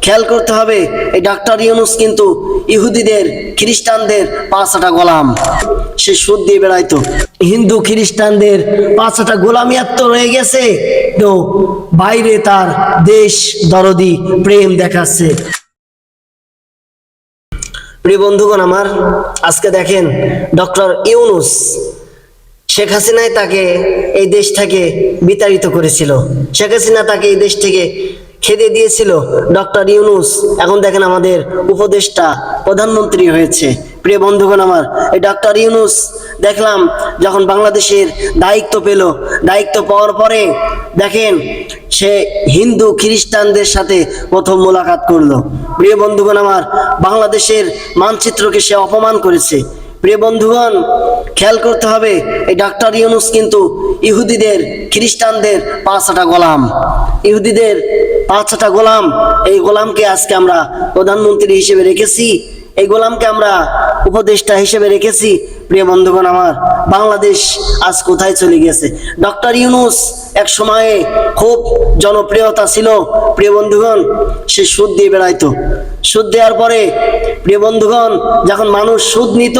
খেয়াল করতে হবে, এই ডাক্তার ইউনূস কিন্তু ইহুদিদের খ্রিস্টানদের 5টা গোলাম। সে সুদ দিয়ে বেড়াইতো। হিন্দু খ্রিস্টানদের 5টা গোলামিয়াত রয়ে গেছে, তো বাইরে তার দেশ দরদি প্রেম দেখাচ্ছে। প্রিয় বন্ধুগণ আমার, আজকে দেখেন ডক্টর ইউনূস, শেখ হাসিনাই তাকে এই দেশ থেকে বিতাড়িত করেছিল, শেখ হাসিনা তাকে এই দেশ থেকে খেদে দিয়েছিল। ডক্টর ইউনূস এখন দেখেন আমাদের উপদেষ্টা প্রধানমন্ত্রী হয়েছে। প্রিয় বন্ধুগণ আমার, এই ডক্টর ইউনূস দেখলাম যখন বাংলাদেশের দায়িত্ব পেল, দায়িত্ব পাওয়ার পরে দেখেন সে হিন্দু খ্রিস্টানদের সাথে প্রথম মোলাকাত করলো। প্রিয় বন্ধুগণ আমার, বাংলাদেশের মানচিত্রকে সে অপমান করেছে। প্রিয় বন্ধুগণ খেয়াল করতে হবে, এই ডাক্তার ইউনূস কিন্তু ইহুদিদের খ্রিস্টানদের 5টা গোলাম, ইহুদিদের 5টা গোলাম। এই গোলামকে আজকে আমরা প্রধানমন্ত্রী হিসেবে রেখেছি, এই গোলামকে আমরা উপদেষ্টা হিসেবে রেখেছি। প্রিয় বন্ধুগণ আমার, বাংলাদেশ আজ কোথায় চলে গেছে? ডক্টর ইউনূস এক সময়ে খুব জনপ্রিয়তা ছিল। প্রিয় বন্ধুগণ সে সুদ দিয়ে বেড়াইতো, সুদ দেওয়ার পরে প্রিয় বন্ধুগণ যখন মানুষ সুদ নিত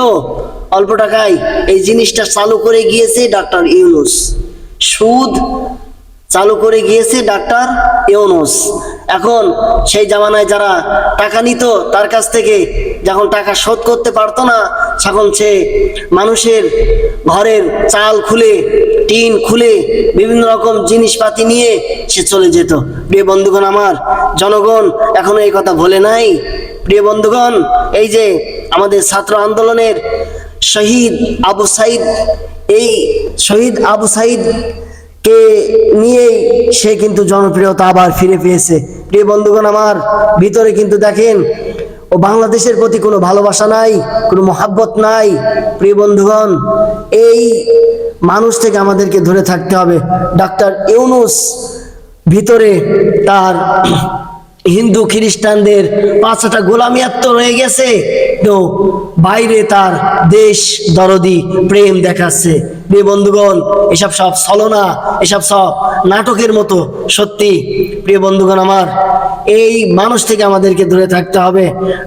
অল্প টাকায়, এই জিনিসটা চালু করে গিয়েছে ডাক্তার ইউনূস, সুদ চালু করে গিয়েছে ডাক্তার ইউনূস। এখন সেই জামানায় যারা টাকা নিত তার কাছ থেকে যখন টাকা শোধ করতে পারতো না, তখন সে মানুষের ঘরের চাল খুলে, টিন খুলে বিভিন্ন রকম জিনিসপাতি নিয়ে সে চলে যেত। প্রিয় বন্ধুগণ আমার, জনগণ এখনো এই কথা ভোলে নাই। প্রিয় বন্ধুগণ, এই যে আমাদের ছাত্র আন্দোলনের শহীদ আবু সাইদ, এই শহীদ আবু সাইদ কে নিয়েই সে কিন্তু জনপ্রিয়তা আবার ফিরে পেয়েছে। প্রিয় বন্ধুগণ আমার, ভিতরে কিন্তু দেখেন ও বাংলাদেশের প্রতি কোনো ভালোবাসা নাই, কোনো মহাব্বত নাই। প্রিয় বন্ধুগণ, এই মানুষ থেকে আমাদেরকে ধরে থাকতে হবে। ডাক্তার ইউনূস ভিতরে তার হিন্দু খ্রিস্টানদের 5টা গোলামিয়াত রয়ে গেছে, তো বাইরে তার দেশ দরদি প্রেম দেখাচ্ছে। প্রিয় বন্ধুগণ এসব সব ছলনা, এসব সব নাটকের মতো সত্যি। প্রিয় বন্ধুগণ আমার, এই মানুষ থেকে আমাদেরকে দূরে থাকতে হবে।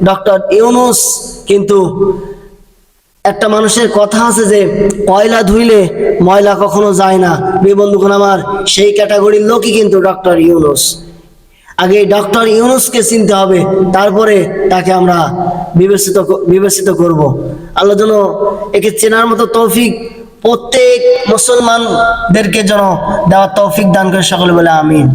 ডক্টর ইউনূস কিন্তু, একটা মানুষের কথা আছে যে কয়লা ধুইলে ময়লা কখনো যায় না। প্রিয় বন্ধুগণ আমার, সেই ক্যাটাগরির লোকই কিন্তু ডক্টর ইউনূস। আগে ডক্টর ইউনূসকে চিনতে হবে, তারপরে তাকে আমরা বিবেচিত করব। আল্লাহ যেন একে চেনার মতো তৌফিক প্রত্যেক মুসলমানদেরকে যেন দেওয়ার তৌফিক দান করে, সকলে বলে আমিন।